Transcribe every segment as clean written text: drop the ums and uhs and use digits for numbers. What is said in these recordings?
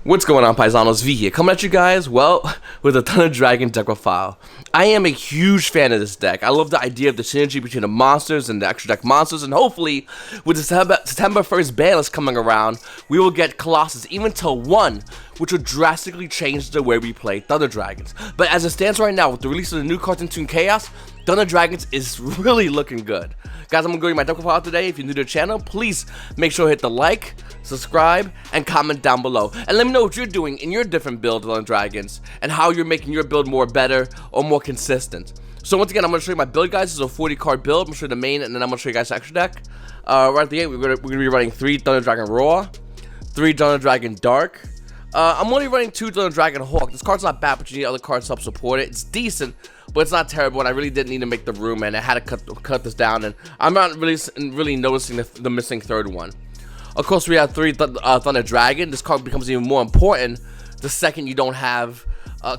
What's going on, Paisanos? V here, coming at you guys, well, with a Thunder Dragon deck profile. I am a huge fan of this deck. I love the idea of the synergy between the monsters and the extra deck monsters, and hopefully, with the September 1st ban list coming around, we will get Colossus even to 1, which will drastically change the way we play Thunder Dragons. But as it stands right now, with the release of the new Cartoon Toon Chaos, Thunder Dragons is really looking good. Guys, I'm going to go to my deck profile today. If you're new to the channel, please make sure to hit the like, subscribe, and comment down below. And let me know what you're doing in your different builds on Dragons, and how you're making your build more better or more consistent. So once again, I'm going to show you my build, guys. This is a 40 card build. I'm going to show you the main, and then I'm going to show you guys the extra deck. Right at the gate, we're going to be running 3 Thunder Dragon Raw, 3 Thunder Dragon Dark. I'm only running 2 Thunder Dragon Hawk. This card's not bad, but you need other cards to help support it. It's decent, but it's not terrible, and I really did need to make the room, and I had to cut this down, and I'm not really noticing the missing third one. Of course, we have 3 Thunder Dragon. This card becomes even more important the second you don't have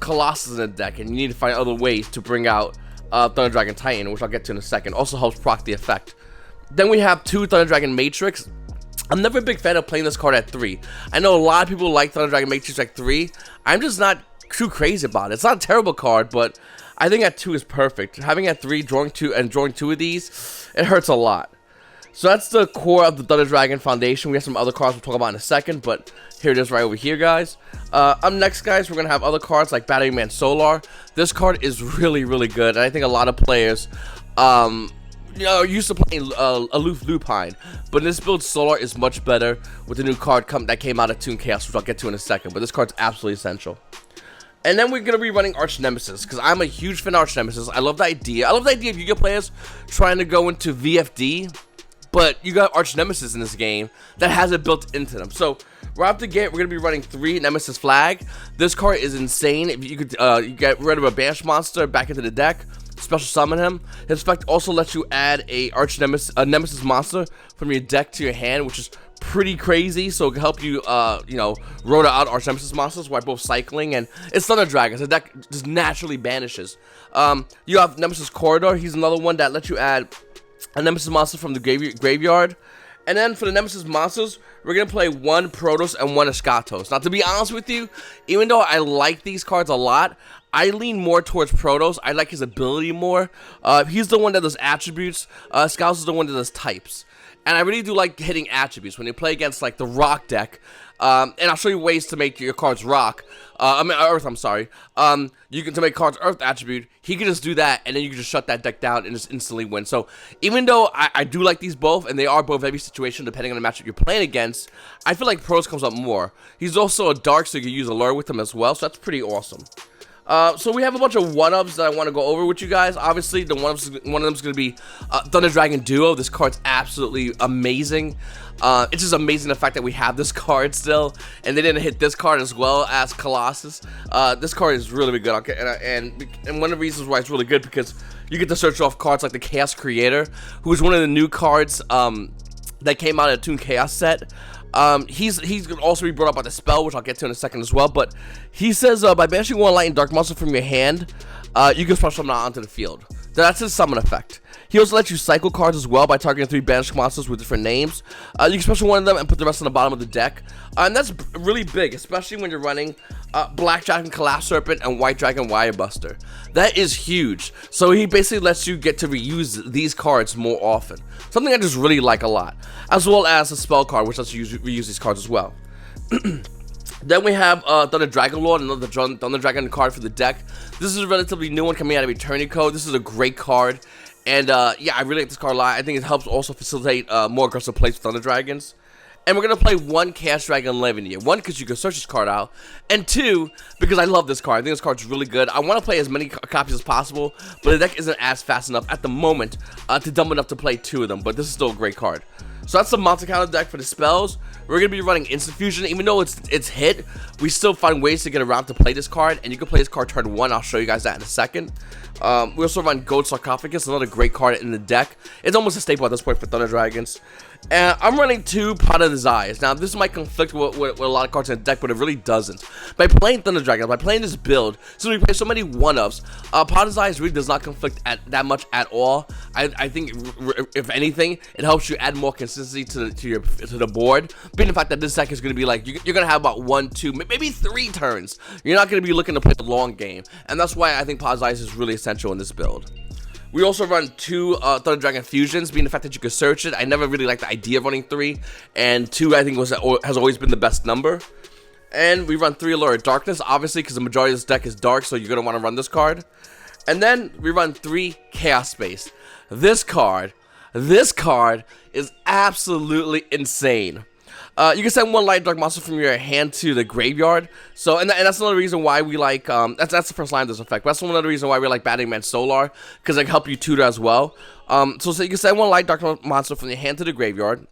Colossus in the deck, and you need to find other ways to bring out Thunder Dragon Titan, which I'll get to in a second. Also helps proc the effect. Then we have 2 Thunder Dragon Matrix. I'm never a big fan of playing this card at 3. I know a lot of people like Thunder Dragon Matrix at 3. I'm just not too crazy about it. It's not a terrible card, but I think at 2 is perfect. Having at 3, drawing 2 of these, it hurts a lot. So that's the core of the Thunder Dragon Foundation. We have some other cards we'll talk about in a second, but here it is right over here, guys. Up next, guys, we're going to have other cards like Battery Man Solar. This card is really, really good, and I think a lot of players used to playing Aloof Lupine, but in this build, Solar is much better with the new card that came out of Toon Chaos, which I'll get to in a second, but this card's absolutely essential. And then we're going to be running Arch Nemesis, because I'm a huge fan of Arch Nemesis. I love the idea. I love the idea of Yu-Gi-Oh players trying to go into VFD, but you got Arch Nemesis in this game that has it built into them. So right off the gate, we're going to be running 3 Nemesis Flag. This card is insane. If you could you get rid of a Banished monster back into the deck, special summon him. His effect also lets you add a Nemesis monster from your deck to your hand, which is pretty crazy. So it can help you, roll out Arch Nemesis monsters while both cycling. And it's Thunder Dragons. The deck just naturally banishes. You have Nemesis Corridor. He's another one that lets you add a Nemesis monster from the graveyard. And then for the Nemesis monsters, we're going to play 1 Protoss and 1 Eschatos. Now, to be honest with you, even though I like these cards a lot, I lean more towards Protoss. I like his ability more. He's the one that does attributes. Eschatos is the one that does types. And I really do like hitting attributes when you play against, like, the rock deck. And I'll show you ways to make your cards rock. Earth, I'm sorry. To make cards Earth attribute, he can just do that, and then you can just shut that deck down and just instantly win. So, even though I do like these both, and they are both every situation depending on the matchup you're playing against, I feel like Protoss comes up more. He's also a dark, so you can use a lure with him as well, so that's pretty awesome. So we have a bunch of 1-ups that I want to go over with you guys. Obviously, one of them is going to be Thunder Dragon Duo. This card's absolutely amazing. It's just amazing the fact that we have this card still, and they didn't hit this card as well as Colossus. This card is really, really good, okay? And one of the reasons why it's really good, because you get to search off cards like the Chaos Creator, who is one of the new cards that came out of the Toon Chaos set. He's going to also be brought up by the spell, which I'll get to in a second as well, but he says, by banishing 1 light and dark monster from your hand, you can special summon onto the field. That's his summon effect. He also lets you cycle cards as well by targeting 3 banished monsters with different names. You can special one of them and put the rest on the bottom of the deck. And that's really big, especially when you're running Black Dragon Collapse Serpent and White Dragon Wirebuster. That is huge. So he basically lets you get to reuse these cards more often. Something I just really like a lot. As well as a spell card, which lets you reuse these cards as well. Then we have Thunder Dragon Lord, another Thunder Dragon card for the deck. This is a relatively new one coming out of Eternity Code. This is a great card. And yeah, I really like this card a lot. I think it helps also facilitate more aggressive plays with Thunder Dragons. And we're going to play 1 Chaos Dragon Levineer. 1, because you can search this card out. And 2, because I love this card. I think this card's really good. I want to play as many copies as possible, but the deck isn't as fast enough at the moment to dumb enough to play 2 of them. But this is still a great card. So that's the monster counter deck for the spells. We're going to be running Instant Fusion. Even though it's hit, we still find ways to get around to play this card. And you can play this card turn 1. I'll show you guys that in a second. We also run Gold Sarcophagus, another great card in the deck. It's almost a staple at this point for Thunder Dragons. And I'm running 2 Pot of Desires. Now, this might conflict with a lot of cards in the deck, but it really doesn't. By playing Thunder Dragon, by playing this build, since we play so many 1-ups, Pot of Desires really does not conflict that much at all. I think, if anything, it helps you add more consistency to the board. Being the fact that this deck is going to be like, you're going to have about 1, 2, maybe 3 turns. You're not going to be looking to play the long game. And that's why I think Pot of Desires is really essential in this build. We also run 2 Thunder Dragon fusions, being the fact that you can search it. I never really liked the idea of running 3, and 2 I think has always been the best number. And we run 3 Allure of Darkness, obviously, because the majority of this deck is dark, so you're going to want to run this card. And then we run 3 Chaos Space. This card is absolutely insane. You can send 1 Light Dark Monster from your hand to the graveyard. So, and that's another reason why we like, that's the first line of this effect. But that's another reason why we like Batting Man Solar, because it can help you tutor as well. So you can send 1 Light Dark Monster from your hand to the graveyard.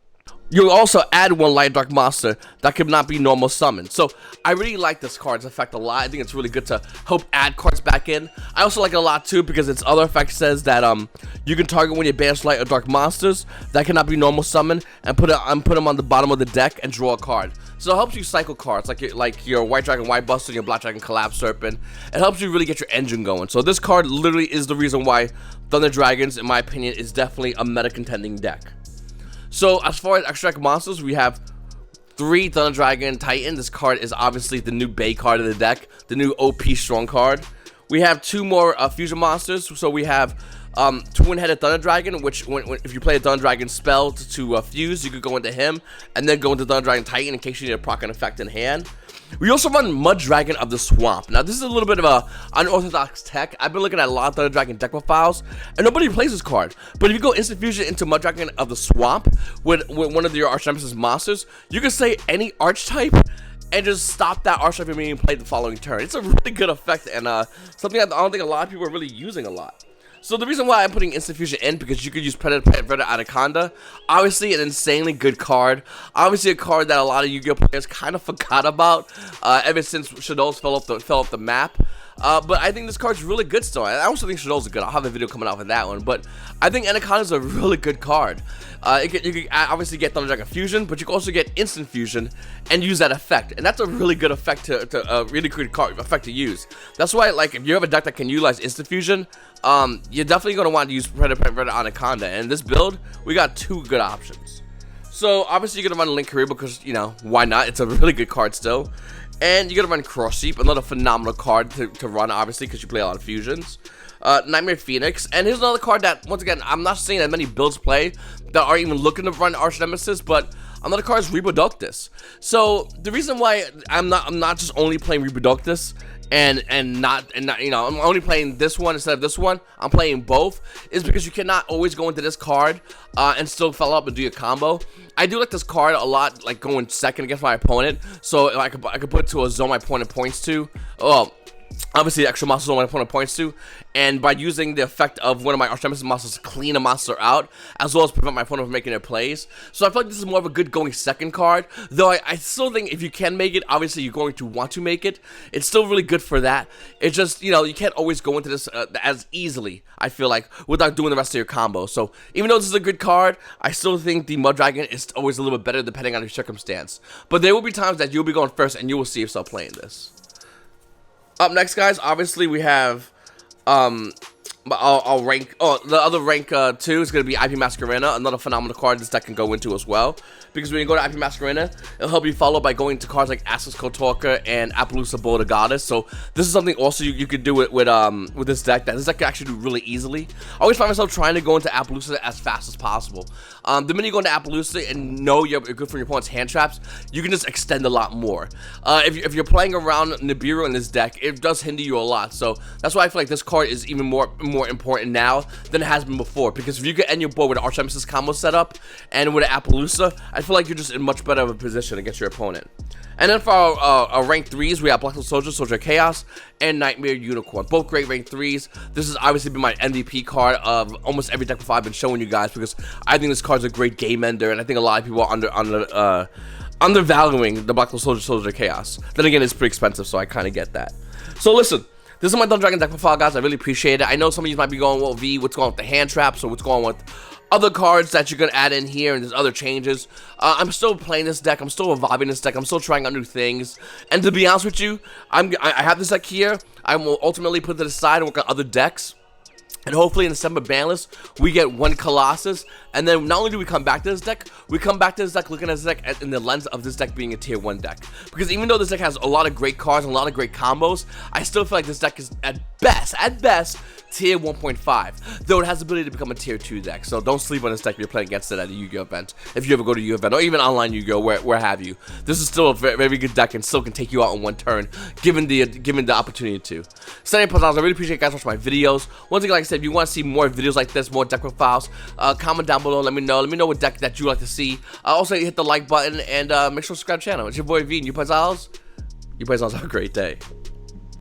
You'll also add 1 Light Dark Monster that could not be normal summoned. So I really like this card's effect a lot. I think it's really good to help add cards back in. I also like it a lot too because its other effect says that you can target one of your banished Light or Dark Monsters that cannot be normal summoned and put them on the bottom of the deck and draw a card. So it helps you cycle cards like your White Dragon White Buster and your Black Dragon Collapse Serpent. It helps you really get your engine going. So this card literally is the reason why Thunder Dragons, in my opinion, is definitely a meta contending deck. So, as far as extra monsters, we have 3 Thunder Dragon Titan. This card is obviously the new Bay card of the deck, the new OP strong card. We have 2 more fusion monsters. So, we have Twin-Headed Thunder Dragon, which, if you play a Thunder Dragon spell to fuse, you could go into him, and then go into Thunder Dragon Titan in case you need a proc and effect in hand. We also run Mud Dragon of the Swamp. Now, this is a little bit of a unorthodox tech. I've been looking at a lot of Thunder Dragon deck profiles, and nobody plays this card. But if you go Instant Fusion into Mud Dragon of the Swamp with one of your Arch Nemesis monsters, you can say any Archetype and just stop that Archetype from being played the following turn. It's a really good effect, and something I don't think a lot of people are really using a lot. So the reason why I'm putting Instant Fusion in, because you could use Predator Anaconda. Obviously an insanely good card. Obviously a card that a lot of Yu-Gi-Oh players kind of forgot about ever since Shadows fell off the map. But I think this card's really good still. I also think Shadows is good. I'll have a video coming out for that one. But I think Anaconda is a really good card. You can obviously get Thunder Dragon Fusion, but you can also get Instant Fusion and use that effect. And that's a really good effect to really good card effect to use. That's why, like, if you have a deck that can utilize Instant Fusion, you're definitely going to want to use Predator Anaconda. And in this build, we got 2 good options. So obviously you're going to run Link Career because, you know, why not? It's a really good card still. And you're going to run Cross Sheep, another phenomenal card to run, obviously, because you play a lot of fusions. Nightmare Phoenix. And here's another card that, once again, I'm not seeing that many builds play that are even looking to run Arch Nemesis, but another card is Reproductus. So the reason why I'm not just only playing Reproductus and not you know, I'm only playing this one instead of this one, I'm playing both, is because you cannot always go into this card and still follow up and do your combo. I do like this card a lot, like going second against my opponent, so I could put it to a zone my opponent points to. Well, obviously the extra monster zone my opponent points to, and by using the effect of one of my Arch Nemesis monsters to clean a monster out, as well as prevent my opponent from making their plays. So I feel like this is more of a good going second card, though I still think if you can make it, obviously you're going to want to make it. It's still really good for that. It's just, you know, you can't always go into this as easily, I feel like, without doing the rest of your combo. So even though this is a good card, I still think the Mud Dragon is always a little bit better depending on your circumstance. But there will be times that you'll be going first and you will see yourself playing this. Up next, guys, obviously we have, I'll rank, the other rank 2 is going to be IP Masquerena, another phenomenal card this deck can go into as well. Because when you go to IP Masquerena, it'll help you follow by going to cards like Assa's Kotorka and Appaloosa Bull the Goddess. So this is something also you could do with this deck that this deck can actually do really easily. I always find myself trying to go into Appaloosa as fast as possible. The minute you go into Appaloosa and know you're good for your opponent's hand traps, you can just extend a lot more. If you're playing around Nibiru in this deck, it does hinder you a lot. So that's why I feel like this card is even more important now than it has been before. Because if you could end your board with an Arch Nemesis combo setup and with an Appaloosa, I feel like you're just in much better of a position against your opponent. And then for our rank 3s, we have Black Soldier, Soldier of Chaos, and Nightmare Unicorn. Both great rank 3s. This has obviously been my MVP card of almost every deck profile I've been showing you guys, because I think this card's a great game ender, and I think a lot of people are undervaluing the Black Soldier, Soldier of Chaos. Then again, it's pretty expensive, so I kind of get that. So listen, this is my Thunder Dragon deck profile, guys. I really appreciate it. I know some of you might be going, well, V, what's going on with the hand traps, or what's going on with other cards that you're gonna add in here, and there's other changes. I'm still playing this deck. I'm still evolving this deck. I'm still trying out new things. And to be honest with you, I have this deck here. I will ultimately put it aside and work on other decks. And hopefully in December banlist, we get one Colossus. And then not only do we come back to this deck, we come back to this deck looking at this deck in the lens of this deck being a tier 1 deck. Because even though this deck has a lot of great cards and a lot of great combos, I still feel like this deck is at best, tier 1.5. Though it has the ability to become a tier 2 deck. So don't sleep on this deck if you're playing against it at a Yu-Gi-Oh event. If you ever go to a Yu-Gi-Oh event, or even online Yu-Gi-Oh, where have you. This is still a very good deck and still can take you out in one turn, given the opportunity to. So anyway, I really appreciate you guys watching my videos. Once again, like I said, if you want to see more videos like this, more deck profiles, comment down below, let me know what deck that you like to see. Also hit the like button and make sure to subscribe to the channel. It's your boy V and YGOPaisano. YGOPaisano, have a great day.